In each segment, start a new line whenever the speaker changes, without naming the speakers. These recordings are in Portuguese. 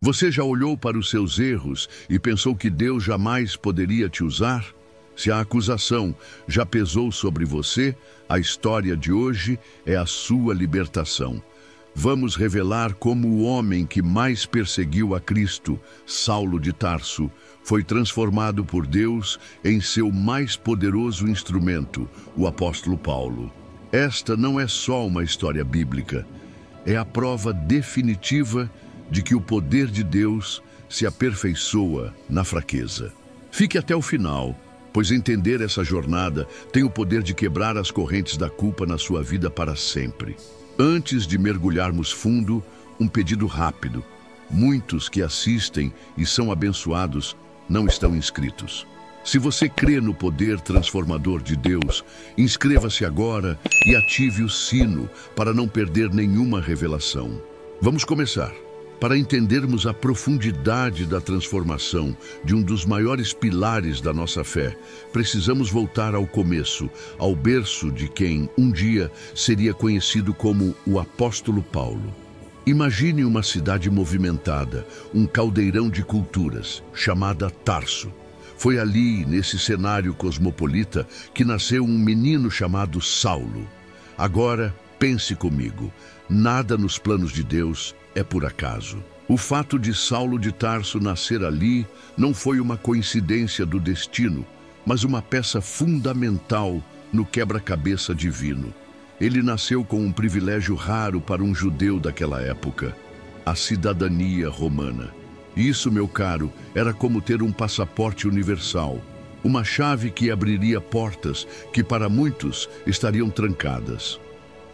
Você já olhou para os seus erros e pensou que Deus jamais poderia te usar? Se a acusação já pesou sobre você, a história de hoje é a sua libertação. Vamos revelar como o homem que mais perseguiu a Cristo, Saulo de Tarso, foi transformado por Deus em seu mais poderoso instrumento, o apóstolo Paulo. Esta não é só uma história bíblica, é a prova definitiva de que o poder de Deus se aperfeiçoa na fraqueza. Fique até o final, pois entender essa jornada tem o poder de quebrar as correntes da culpa na sua vida para sempre. Antes de mergulharmos fundo, um pedido rápido. Muitos que assistem e são abençoados não estão inscritos. Se você crê no poder transformador de Deus, inscreva-se agora e ative o sino para não perder nenhuma revelação. Vamos começar. Para entendermos a profundidade da transformação de um dos maiores pilares da nossa fé, precisamos voltar ao começo, ao berço de quem um dia seria conhecido como o apóstolo Paulo. Imagine uma cidade movimentada, um caldeirão de culturas, chamada Tarso. Foi ali, nesse cenário cosmopolita, que nasceu um menino chamado Saulo. Agora, pense comigo, nada nos planos de Deus é por acaso. O fato de Saulo de Tarso nascer ali não foi uma coincidência do destino, mas uma peça fundamental no quebra-cabeça divino. Ele nasceu com um privilégio raro para um judeu daquela época, a cidadania romana. Isso, meu caro, era como ter um passaporte universal, uma chave que abriria portas que para muitos estariam trancadas.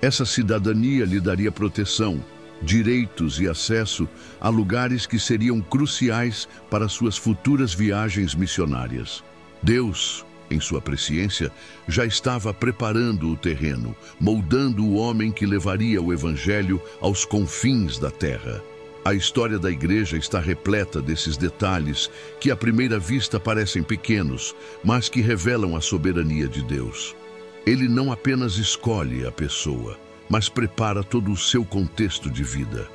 Essa cidadania lhe daria proteção, direitos e acesso a lugares que seriam cruciais para suas futuras viagens missionárias. Deus, em sua presciência, já estava preparando o terreno, moldando o homem que levaria o Evangelho aos confins da terra. A história da igreja está repleta desses detalhes que à primeira vista parecem pequenos, mas que revelam a soberania de Deus. Ele não apenas escolhe a pessoa, mas prepara todo o seu contexto de vida.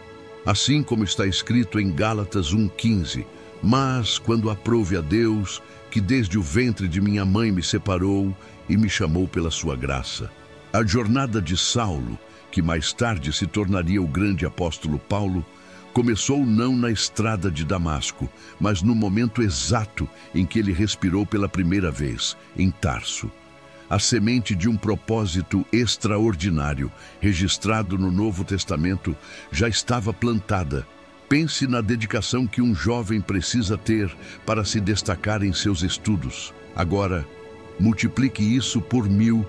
Assim como está escrito em Gálatas 1:15, mas quando aprouve a Deus, que desde o ventre de minha mãe me separou e me chamou pela sua graça. A jornada de Saulo, que mais tarde se tornaria o grande apóstolo Paulo, começou não na estrada de Damasco, mas no momento exato em que ele respirou pela primeira vez, em Tarso. A semente de um propósito extraordinário, registrado no Novo Testamento, já estava plantada. Pense na dedicação que um jovem precisa ter para se destacar em seus estudos. Agora, multiplique isso por 1000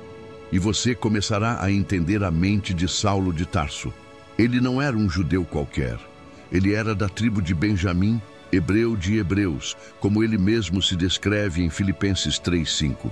e você começará a entender a mente de Saulo de Tarso. Ele não era um judeu qualquer. Ele era da tribo de Benjamim, hebreu de hebreus, como ele mesmo se descreve em Filipenses 3:5.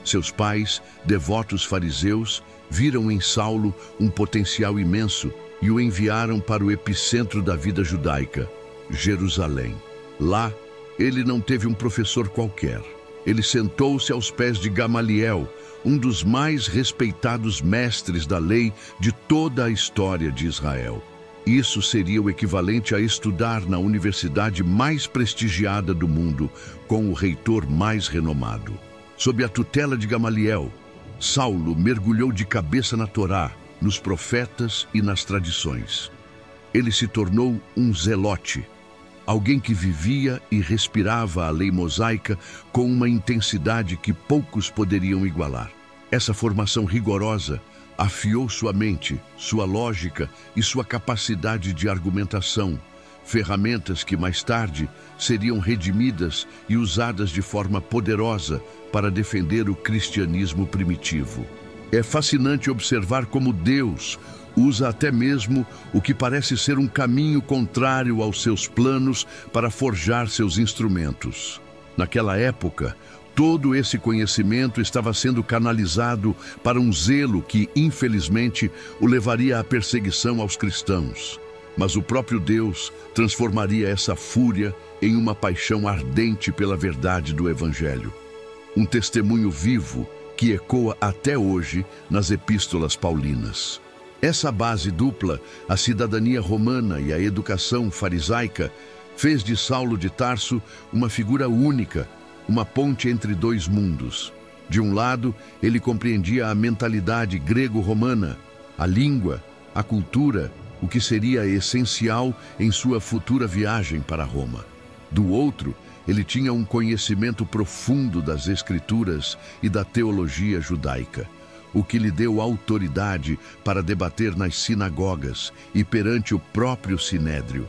Seus pais, devotos fariseus, viram em Saulo um potencial imenso e o enviaram para o epicentro da vida judaica, Jerusalém. Lá, ele não teve um professor qualquer. Ele sentou-se aos pés de Gamaliel, um dos mais respeitados mestres da lei de toda a história de Israel. Isso seria o equivalente a estudar na universidade mais prestigiada do mundo, com o reitor mais renomado. Sob a tutela de Gamaliel, Saulo mergulhou de cabeça na Torá, nos profetas e nas tradições. Ele se tornou um zelote, alguém que vivia e respirava a lei mosaica com uma intensidade que poucos poderiam igualar. Essa formação rigorosa afiou sua mente, sua lógica e sua capacidade de argumentação, ferramentas que mais tarde seriam redimidas e usadas de forma poderosa para defender o cristianismo primitivo. É fascinante observar como Deus usa até mesmo o que parece ser um caminho contrário aos seus planos para forjar seus instrumentos. Naquela época, todo esse conhecimento estava sendo canalizado para um zelo que, infelizmente, o levaria à perseguição aos cristãos. Mas o próprio Deus transformaria essa fúria em uma paixão ardente pela verdade do Evangelho. Um testemunho vivo que ecoa até hoje nas epístolas paulinas. Essa base dupla, a cidadania romana e a educação farisaica, Fez de Saulo de Tarso uma figura única, uma ponte entre dois mundos. De um lado, ele compreendia a mentalidade grego-romana, a língua, a cultura, o que seria essencial em sua futura viagem para Roma. Do outro, ele tinha um conhecimento profundo das Escrituras e da teologia judaica, o que lhe deu autoridade para debater nas sinagogas e perante o próprio Sinédrio.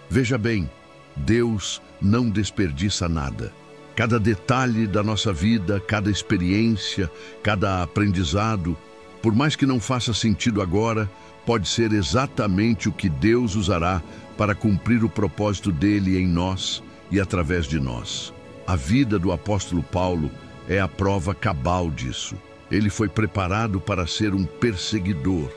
Veja bem, Deus não desperdiça nada. Cada detalhe da nossa vida, cada experiência, cada aprendizado, por mais que não faça sentido agora, pode ser exatamente o que Deus usará para cumprir o propósito dele em nós e através de nós. A vida do apóstolo Paulo é a prova cabal disso. Ele foi preparado para ser um perseguidor,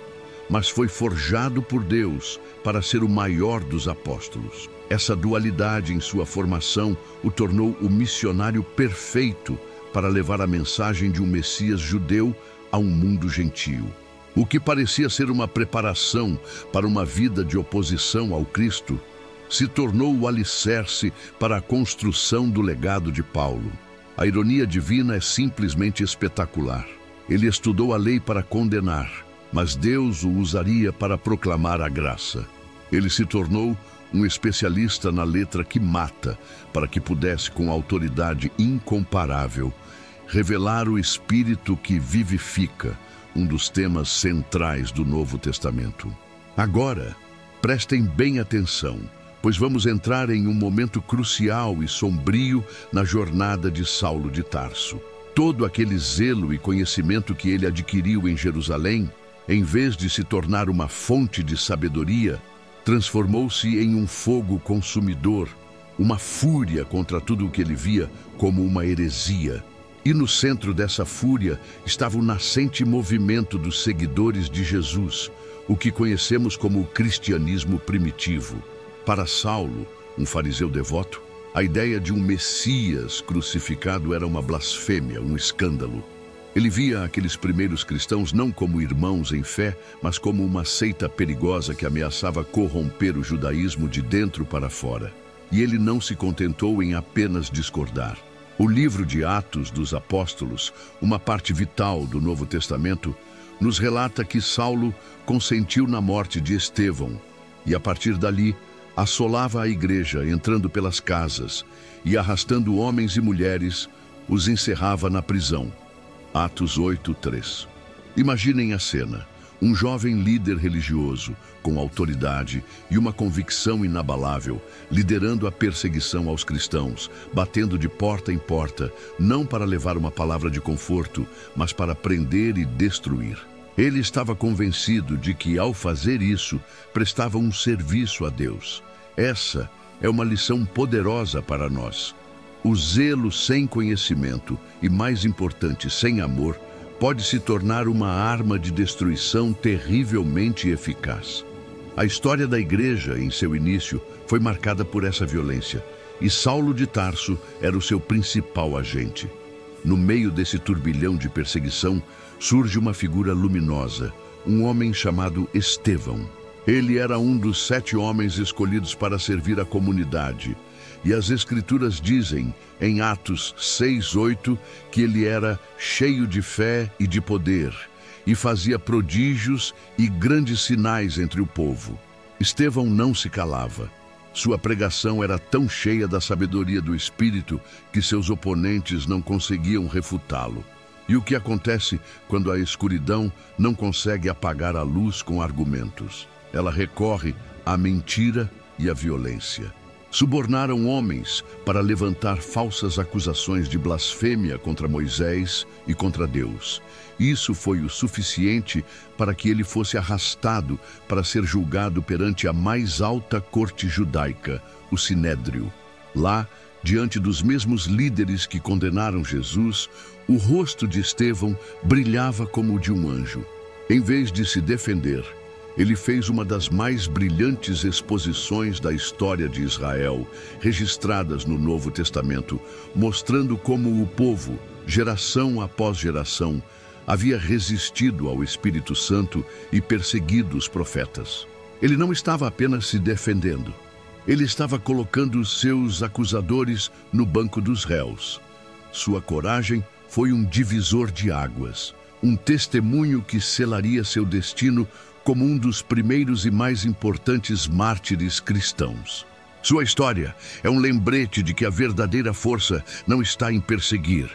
mas foi forjado por Deus para ser o maior dos apóstolos. Essa dualidade em sua formação o tornou o missionário perfeito para levar a mensagem de um Messias judeu a um mundo gentio. O que parecia ser uma preparação para uma vida de oposição ao Cristo, se tornou o alicerce para a construção do legado de Paulo. A ironia divina é simplesmente espetacular. Ele estudou a lei para condenar, mas Deus o usaria para proclamar a graça. Ele se tornou um especialista na letra que mata, para que pudesse, com autoridade incomparável, revelar o Espírito que vivifica, um dos temas centrais do Novo Testamento. Agora, prestem bem atenção, pois vamos entrar em um momento crucial e sombrio na jornada de Saulo de Tarso. Todo aquele zelo e conhecimento que ele adquiriu em Jerusalém, em vez de se tornar uma fonte de sabedoria, transformou-se em um fogo consumidor, uma fúria contra tudo o que ele via como uma heresia. E no centro dessa fúria estava o nascente movimento dos seguidores de Jesus, o que conhecemos como o cristianismo primitivo. Para Saulo, um fariseu devoto, a ideia de um Messias crucificado era uma blasfêmia, um escândalo. Ele via aqueles primeiros cristãos não como irmãos em fé, mas como uma seita perigosa que ameaçava corromper o judaísmo de dentro para fora. E ele não se contentou em apenas discordar. O livro de Atos dos Apóstolos, uma parte vital do Novo Testamento, nos relata que Saulo consentiu na morte de Estevão e, a partir dali, assolava a igreja, entrando pelas casas e, arrastando homens e mulheres, os encerrava na prisão. Atos 8:3. Imaginem a cena. Um jovem líder religioso, com autoridade e uma convicção inabalável, liderando a perseguição aos cristãos, batendo de porta em porta, não para levar uma palavra de conforto, mas para prender e destruir. Ele estava convencido de que, ao fazer isso, prestava um serviço a Deus. Essa é uma lição poderosa para nós. O zelo sem conhecimento e, mais importante, sem amor, pode se tornar uma arma de destruição terrivelmente eficaz. A história da igreja, em seu início, foi marcada por essa violência, e Saulo de Tarso era o seu principal agente. No meio desse turbilhão de perseguição, surge uma figura luminosa, um homem chamado Estevão. Ele era um dos 7 homens escolhidos para servir a comunidade, e as Escrituras dizem, em Atos 6:8, que ele era cheio de fé e de poder, e fazia prodígios e grandes sinais entre o povo. Estevão não se calava. Sua pregação era tão cheia da sabedoria do Espírito que seus oponentes não conseguiam refutá-lo. E o que acontece quando a escuridão não consegue apagar a luz com argumentos? Ela recorre à mentira e à violência. Subornaram homens para levantar falsas acusações de blasfêmia contra Moisés e contra Deus. Isso foi o suficiente para que ele fosse arrastado para ser julgado perante a mais alta corte judaica, o Sinédrio. Lá, diante dos mesmos líderes que condenaram Jesus, o rosto de Estevão brilhava como o de um anjo. Em vez de se defender, ele fez uma das mais brilhantes exposições da história de Israel, registradas no Novo Testamento, mostrando como o povo, geração após geração, havia resistido ao Espírito Santo e perseguido os profetas. Ele não estava apenas se defendendo. Ele estava colocando seus acusadores no banco dos réus. Sua coragem foi um divisor de águas, um testemunho que selaria seu destino como um dos primeiros e mais importantes mártires cristãos. Sua história é um lembrete de que a verdadeira força não está em perseguir,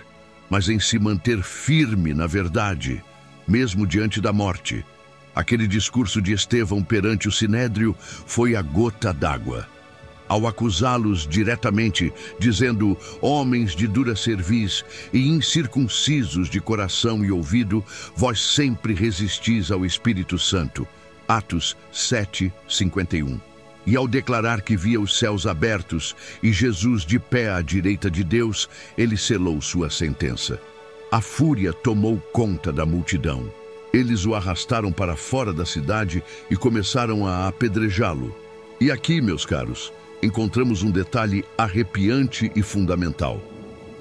mas em se manter firme na verdade, mesmo diante da morte. Aquele discurso de Estevão perante o Sinédrio foi a gota d'água. Ao acusá-los diretamente, dizendo: homens de dura cerviz e incircuncisos de coração e ouvido, vós sempre resistis ao Espírito Santo. Atos 7:51. E ao declarar que via os céus abertos e Jesus de pé à direita de Deus, ele selou sua sentença. A fúria tomou conta da multidão. Eles o arrastaram para fora da cidade e começaram a apedrejá-lo. E aqui, meus caros, encontramos um detalhe arrepiante e fundamental.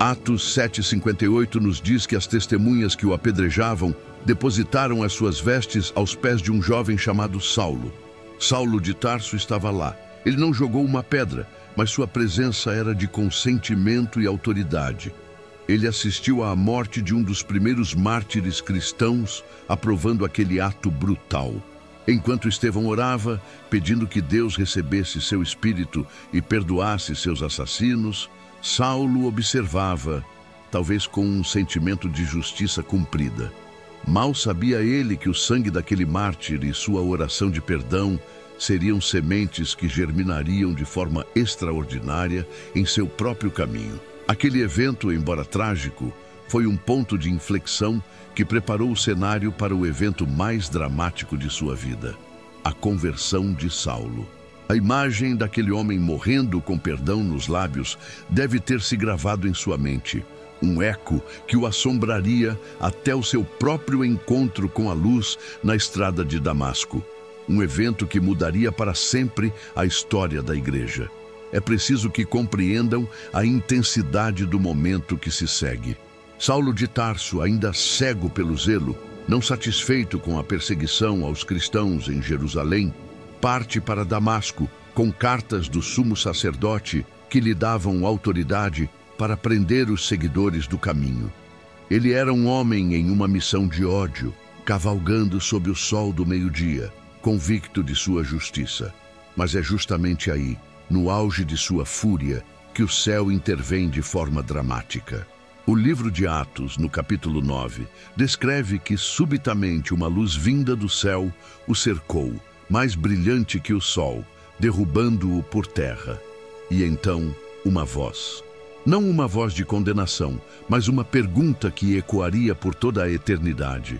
Atos 7:58 nos diz que as testemunhas que o apedrejavam depositaram as suas vestes aos pés de um jovem chamado Saulo. Saulo de Tarso estava lá. Ele não jogou uma pedra, mas sua presença era de consentimento e autoridade. Ele assistiu à morte de um dos primeiros mártires cristãos, aprovando aquele ato brutal. Enquanto Estevão orava, pedindo que Deus recebesse seu espírito e perdoasse seus assassinos, Saulo observava, talvez com um sentimento de justiça cumprida. Mal sabia ele que o sangue daquele mártir e sua oração de perdão seriam sementes que germinariam de forma extraordinária em seu próprio caminho. Aquele evento, embora trágico, foi um ponto de inflexão que preparou o cenário para o evento mais dramático de sua vida, a conversão de Saulo. A imagem daquele homem morrendo com perdão nos lábios deve ter se gravado em sua mente, um eco que o assombraria até o seu próprio encontro com a luz na estrada de Damasco, um evento que mudaria para sempre a história da igreja. É preciso que compreendam a intensidade do momento que se segue. Saulo de Tarso, ainda cego pelo zelo, não satisfeito com a perseguição aos cristãos em Jerusalém, parte para Damasco com cartas do sumo sacerdote que lhe davam autoridade para prender os seguidores do caminho. Ele era um homem em uma missão de ódio, cavalgando sob o sol do meio-dia, convicto de sua justiça. Mas é justamente aí, no auge de sua fúria, que o céu intervém de forma dramática. O livro de Atos, no capítulo 9, descreve que subitamente uma luz vinda do céu o cercou, mais brilhante que o sol, derrubando-o por terra. E então, uma voz. Não uma voz de condenação, mas uma pergunta que ecoaria por toda a eternidade.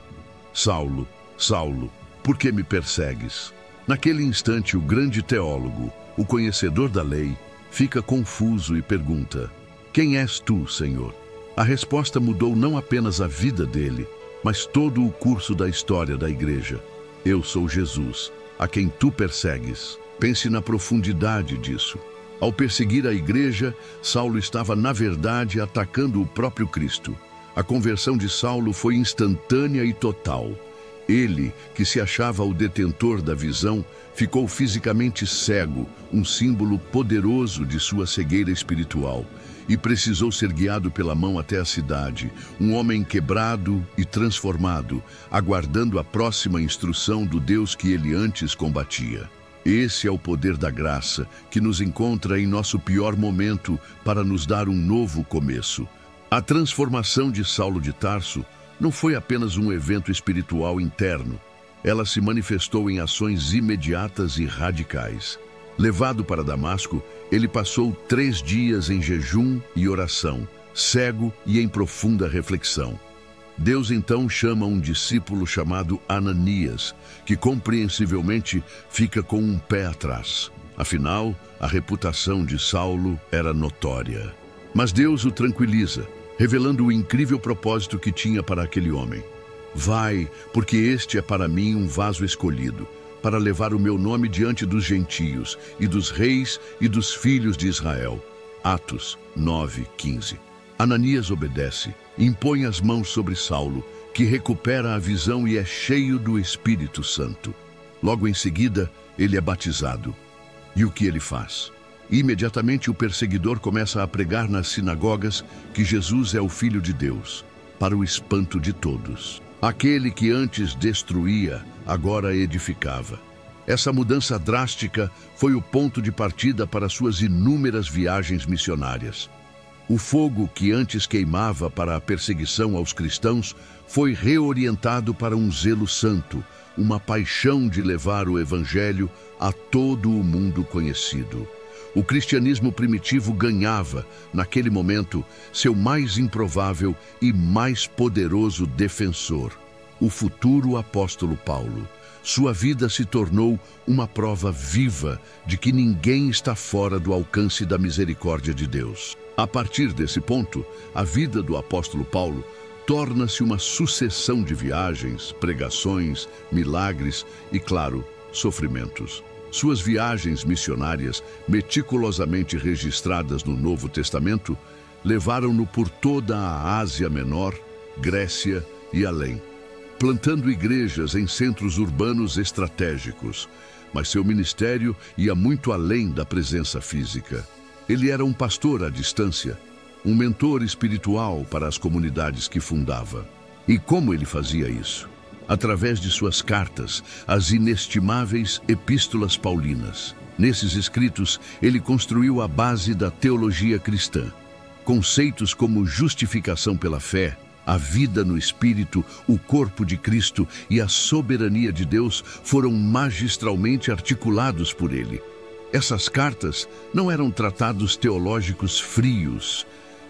Saulo, Saulo, por que me persegues? Naquele instante, o grande teólogo, o conhecedor da lei, fica confuso e pergunta: quem és tu, Senhor? A resposta mudou não apenas a vida dele, mas todo o curso da história da igreja. Eu sou Jesus, a quem tu persegues. Pense na profundidade disso. Ao perseguir a igreja, Saulo estava, na verdade, atacando o próprio Cristo. A conversão de Saulo foi instantânea e total. Ele, que se achava o detentor da visão, ficou fisicamente cego, um símbolo poderoso de sua cegueira espiritual, e precisou ser guiado pela mão até a cidade, um homem quebrado e transformado, aguardando a próxima instrução do Deus que ele antes combatia. Esse é o poder da graça, que nos encontra em nosso pior momento para nos dar um novo começo. A transformação de Saulo de Tarso não foi apenas um evento espiritual interno. Ela se manifestou em ações imediatas e radicais. Levado para Damasco, ele passou 3 dias em jejum e oração, cego e em profunda reflexão. Deus então chama um discípulo chamado Ananias, que compreensivelmente fica com um pé atrás. Afinal, a reputação de Saulo era notória. Mas Deus o tranquiliza, revelando o incrível propósito que tinha para aquele homem. Vai, porque este é para mim um vaso escolhido, para levar o meu nome diante dos gentios, e dos reis e dos filhos de Israel. Atos 9:15. Ananias obedece, impõe as mãos sobre Saulo, que recupera a visão e é cheio do Espírito Santo. Logo em seguida, ele é batizado. E o que ele faz? Imediatamente o perseguidor começa a pregar nas sinagogas que Jesus é o Filho de Deus, para o espanto de todos. Aquele que antes destruía, agora edificava. Essa mudança drástica foi o ponto de partida para suas inúmeras viagens missionárias. O fogo que antes queimava para a perseguição aos cristãos foi reorientado para um zelo santo, uma paixão de levar o Evangelho a todo o mundo conhecido. O cristianismo primitivo ganhava, naquele momento, seu mais improvável e mais poderoso defensor, o futuro apóstolo Paulo. Sua vida se tornou uma prova viva de que ninguém está fora do alcance da misericórdia de Deus. A partir desse ponto, a vida do apóstolo Paulo torna-se uma sucessão de viagens, pregações, milagres e, claro, sofrimentos. Suas viagens missionárias, meticulosamente registradas no Novo Testamento, levaram-no por toda a Ásia Menor, Grécia e além, plantando igrejas em centros urbanos estratégicos, mas seu ministério ia muito além da presença física. Ele era um pastor à distância, um mentor espiritual para as comunidades que fundava. E como ele fazia isso? Através de suas cartas, as inestimáveis epístolas paulinas. Nesses escritos, ele construiu a base da teologia cristã. Conceitos como justificação pela fé, a vida no Espírito, o corpo de Cristo e a soberania de Deus foram magistralmente articulados por ele. Essas cartas não eram tratados teológicos frios,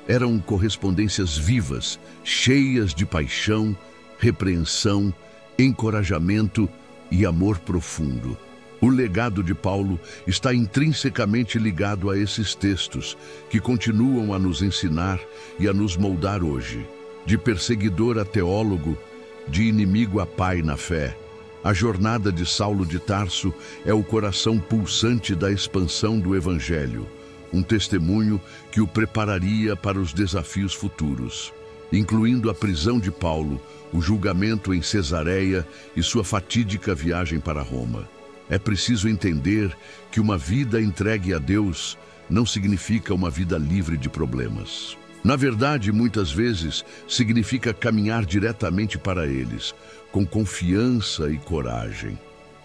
eram correspondências vivas, cheias de paixão, repreensão, encorajamento e amor profundo. O legado de Paulo está intrinsecamente ligado a esses textos, que continuam a nos ensinar e a nos moldar hoje. De perseguidor a teólogo, de inimigo a pai na fé, a jornada de Saulo de Tarso é o coração pulsante da expansão do Evangelho, um testemunho que o prepararia para os desafios futuros, incluindo a prisão de Paulo, o julgamento em Cesareia e sua fatídica viagem para Roma. É preciso entender que uma vida entregue a Deus não significa uma vida livre de problemas. Na verdade, muitas vezes, significa caminhar diretamente para eles, com confiança e coragem.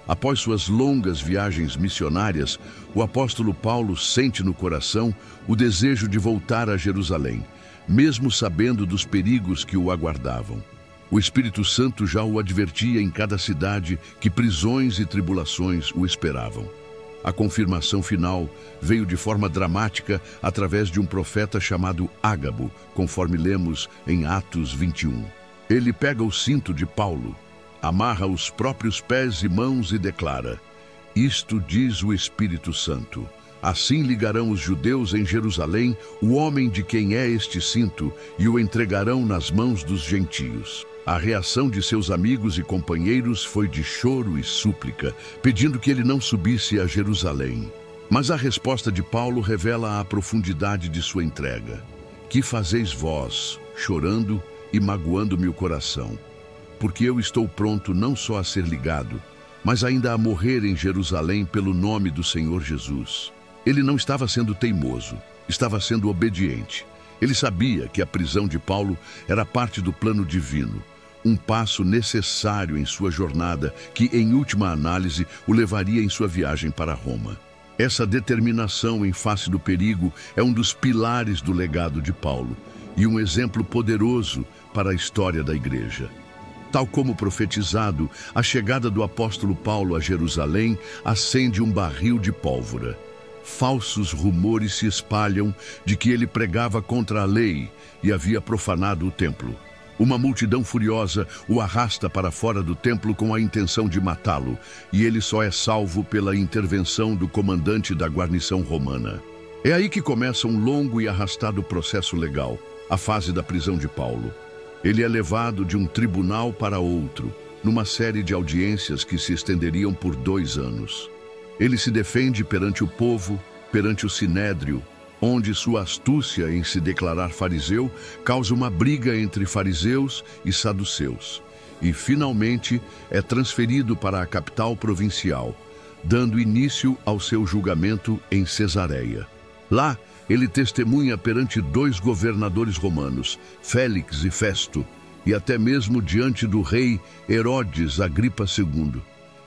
Após suas longas viagens missionárias, o apóstolo Paulo sente no coração o desejo de voltar a Jerusalém, mesmo sabendo dos perigos que o aguardavam. O Espírito Santo já o advertia em cada cidade que prisões e tribulações o esperavam. A confirmação final veio de forma dramática através de um profeta chamado Ágabo, conforme lemos em Atos 21. Ele pega o cinto de Paulo, amarra os próprios pés e mãos e declara: "Isto diz o Espírito Santo. Assim ligarão os judeus em Jerusalém o homem de quem é este cinto e o entregarão nas mãos dos gentios." A reação de seus amigos e companheiros foi de choro e súplica, pedindo que ele não subisse a Jerusalém. Mas a resposta de Paulo revela a profundidade de sua entrega. "Que fazeis vós, chorando e magoando-me o coração? Porque eu estou pronto não só a ser ligado, mas ainda a morrer em Jerusalém pelo nome do Senhor Jesus." Ele não estava sendo teimoso, estava sendo obediente. Ele sabia que a prisão de Paulo era parte do plano divino, um passo necessário em sua jornada que, em última análise, o levaria em sua viagem para Roma. Essa determinação em face do perigo é um dos pilares do legado de Paulo e um exemplo poderoso para a história da Igreja. Tal como profetizado, a chegada do apóstolo Paulo a Jerusalém acende um barril de pólvora. Falsos rumores se espalham de que ele pregava contra a lei e havia profanado o templo. Uma multidão furiosa o arrasta para fora do templo com a intenção de matá-lo, e ele só é salvo pela intervenção do comandante da guarnição romana. É aí que começa um longo e arrastado processo legal, a fase da prisão de Paulo. Ele é levado de um tribunal para outro, numa série de audiências que se estenderiam por 2 anos. Ele se defende perante o povo, perante o sinédrio, onde sua astúcia em se declarar fariseu causa uma briga entre fariseus e saduceus. E, finalmente, é transferido para a capital provincial, dando início ao seu julgamento em Cesareia. Lá, ele testemunha perante 2 governadores romanos, Félix e Festo, e até mesmo diante do rei Herodes Agripa II.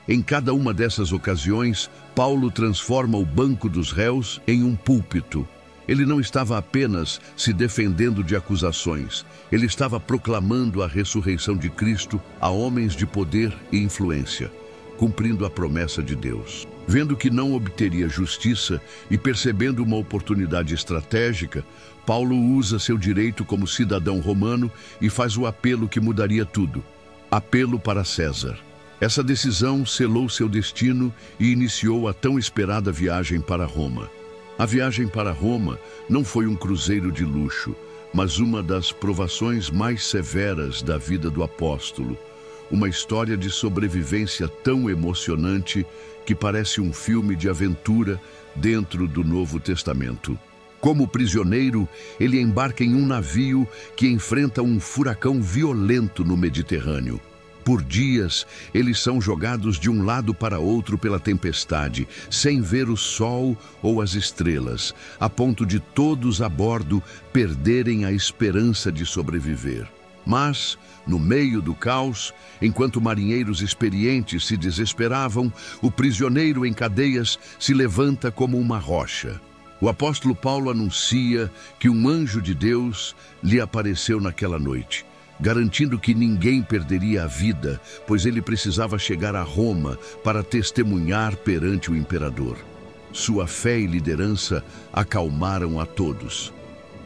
Em cada uma dessas ocasiões, Paulo transforma o banco dos réus em um púlpito. Ele não estava apenas se defendendo de acusações, ele estava proclamando a ressurreição de Cristo a homens de poder e influência, cumprindo a promessa de Deus. Vendo que não obteria justiça e percebendo uma oportunidade estratégica, Paulo usa seu direito como cidadão romano e faz o apelo que mudaria tudo: apelo para César. Essa decisão selou seu destino e iniciou a tão esperada viagem para Roma. A viagem para Roma não foi um cruzeiro de luxo, mas uma das provações mais severas da vida do apóstolo. Uma história de sobrevivência tão emocionante que parece um filme de aventura dentro do Novo Testamento. Como prisioneiro, ele embarca em um navio que enfrenta um furacão violento no Mediterrâneo. Por dias, eles são jogados de um lado para outro pela tempestade, sem ver o sol ou as estrelas, a ponto de todos a bordo perderem a esperança de sobreviver. Mas, no meio do caos, enquanto marinheiros experientes se desesperavam, o prisioneiro em cadeias se levanta como uma rocha. O apóstolo Paulo anuncia que um anjo de Deus lhe apareceu naquela noite, garantindo que ninguém perderia a vida, pois ele precisava chegar a Roma para testemunhar perante o imperador. Sua fé e liderança acalmaram a todos.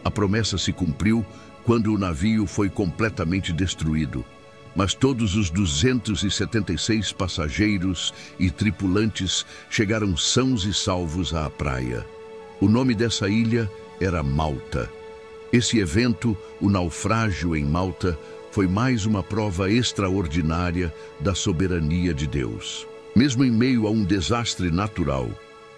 A promessa se cumpriu quando o navio foi completamente destruído, mas todos os 276 passageiros e tripulantes chegaram sãos e salvos à praia. O nome dessa ilha era Malta. Esse evento, o naufrágio em Malta, foi mais uma prova extraordinária da soberania de Deus. Mesmo em meio a um desastre natural,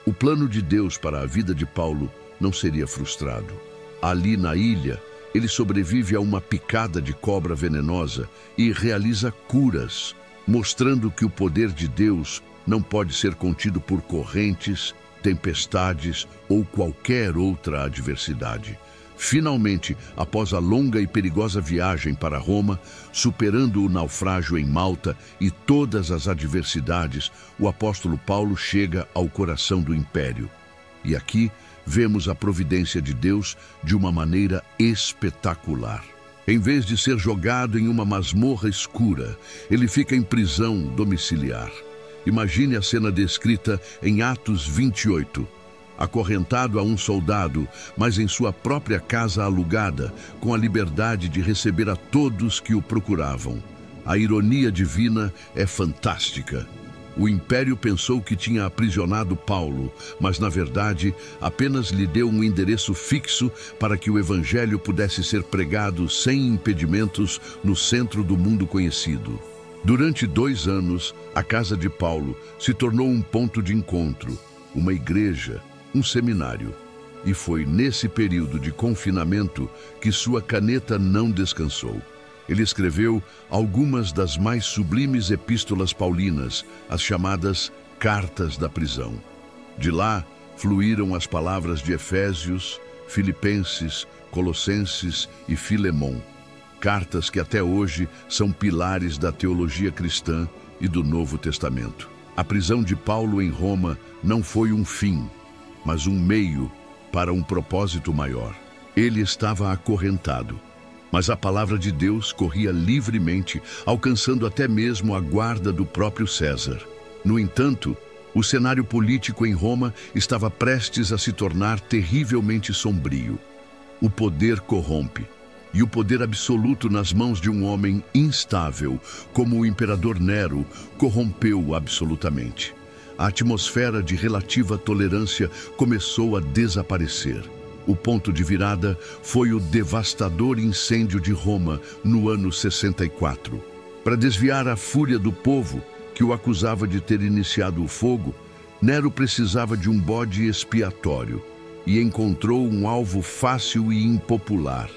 o plano de Deus para a vida de Paulo não seria frustrado. Ali na ilha, ele sobrevive a uma picada de cobra venenosa e realiza curas, mostrando que o poder de Deus não pode ser contido por correntes, tempestades ou qualquer outra adversidade. Finalmente, após a longa e perigosa viagem para Roma, superando o naufrágio em Malta e todas as adversidades, o apóstolo Paulo chega ao coração do império. E aqui vemos a providência de Deus de uma maneira espetacular. Em vez de ser jogado em uma masmorra escura, ele fica em prisão domiciliar. Imagine a cena descrita em Atos 28. Acorrentado a um soldado, mas em sua própria casa alugada, com a liberdade de receber a todos que o procuravam. A ironia divina é fantástica. O império pensou que tinha aprisionado Paulo, mas na verdade apenas lhe deu um endereço fixo para que o evangelho pudesse ser pregado sem impedimentos no centro do mundo conhecido. Durante 2 anos, a casa de Paulo se tornou um ponto de encontro, uma igreja, um seminário. E foi nesse período de confinamento que sua caneta não descansou. Ele escreveu algumas das mais sublimes epístolas paulinas, as chamadas Cartas da Prisão. De lá fluíram as palavras de Efésios, Filipenses, Colossenses e Filemon. Cartas que até hoje são pilares da teologia cristã e do Novo Testamento. A prisão de Paulo em Roma não foi um fim, mas um meio para um propósito maior. Ele estava acorrentado, mas a palavra de Deus corria livremente, alcançando até mesmo a guarda do próprio César. No entanto, o cenário político em Roma estava prestes a se tornar terrivelmente sombrio. O poder corrompe, e o poder absoluto nas mãos de um homem instável, como o imperador Nero, corrompeu absolutamente. A atmosfera de relativa tolerância começou a desaparecer. O ponto de virada foi o devastador incêndio de Roma no ano 64. Para desviar a fúria do povo, que o acusava de ter iniciado o fogo, Nero precisava de um bode expiatório e encontrou um alvo fácil e impopular: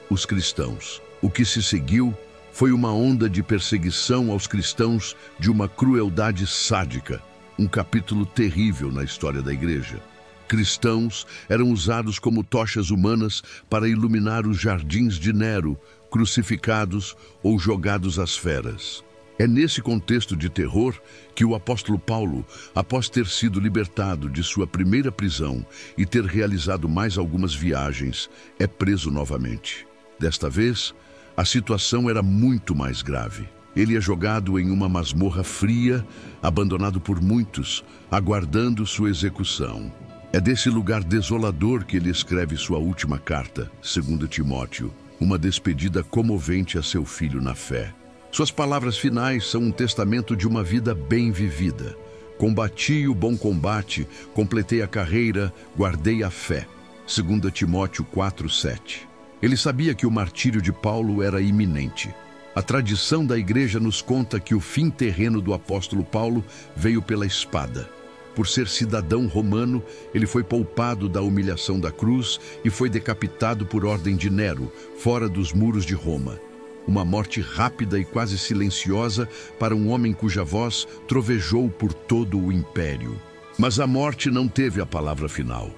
os cristãos. O que se seguiu foi uma onda de perseguição aos cristãos de uma crueldade sádica. um capítulo terrível na história da igreja. Cristãos eram usados como tochas humanas para iluminar os jardins de Nero, crucificados ou jogados às feras. É nesse contexto de terror que o apóstolo Paulo, após ter sido libertado de sua primeira prisão e ter realizado mais algumas viagens, é preso novamente. Desta vez, a situação era muito mais grave. Ele é jogado em uma masmorra fria, abandonado por muitos, aguardando sua execução. É desse lugar desolador que ele escreve sua última carta, 2 Timóteo, uma despedida comovente a seu filho na fé. Suas palavras finais são um testamento de uma vida bem vivida. Combati o bom combate, completei a carreira, guardei a fé. 2 Timóteo 4:7. Ele sabia que o martírio de Paulo era iminente. A tradição da igreja nos conta que o fim terreno do apóstolo Paulo veio pela espada. Por ser cidadão romano, ele foi poupado da humilhação da cruz e foi decapitado por ordem de Nero, fora dos muros de Roma. Uma morte rápida e quase silenciosa para um homem cuja voz trovejou por todo o império. Mas a morte não teve a palavra final.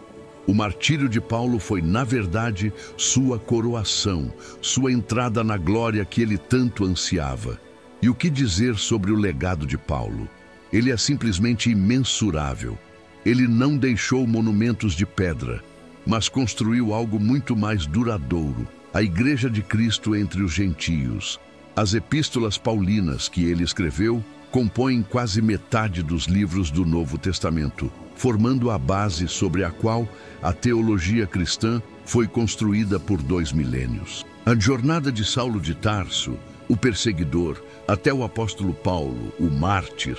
O martírio de Paulo foi, na verdade, sua coroação, sua entrada na glória que ele tanto ansiava. E o que dizer sobre o legado de Paulo? Ele é simplesmente imensurável. Ele não deixou monumentos de pedra, mas construiu algo muito mais duradouro, a Igreja de Cristo entre os gentios. As epístolas paulinas que ele escreveu compõem quase metade dos livros do Novo Testamento, formando a base sobre a qual a teologia cristã foi construída por 2 milênios. A jornada de Saulo de Tarso, o perseguidor, até o apóstolo Paulo, o mártir,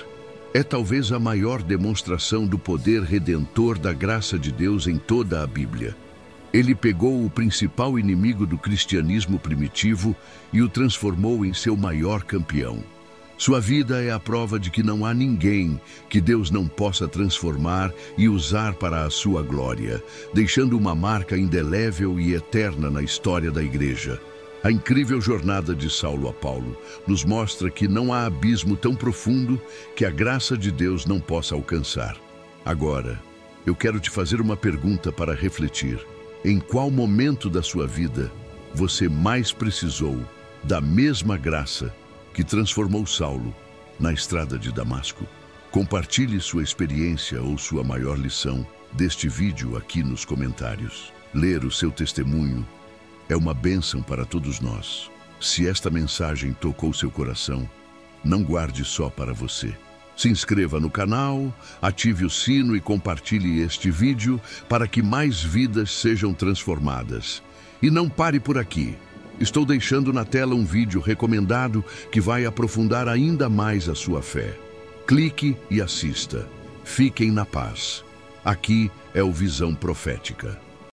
é talvez a maior demonstração do poder redentor da graça de Deus em toda a Bíblia. Ele pegou o principal inimigo do cristianismo primitivo e o transformou em seu maior campeão. Sua vida é a prova de que não há ninguém que Deus não possa transformar e usar para a sua glória, deixando uma marca indelével e eterna na história da igreja. A incrível jornada de Saulo a Paulo nos mostra que não há abismo tão profundo que a graça de Deus não possa alcançar. Agora, eu quero te fazer uma pergunta para refletir. Em qual momento da sua vida você mais precisou da mesma graça que transformou Saulo na estrada de Damasco? Compartilhe sua experiência ou sua maior lição deste vídeo aqui nos comentários. Ler o seu testemunho é uma bênção para todos nós. Se esta mensagem tocou seu coração, não guarde só para você. Se inscreva no canal, ative o sino e compartilhe este vídeo para que mais vidas sejam transformadas. E não pare por aqui. Estou deixando na tela um vídeo recomendado que vai aprofundar ainda mais a sua fé. Clique e assista. Fiquem na paz. Aqui é o Visão Profética.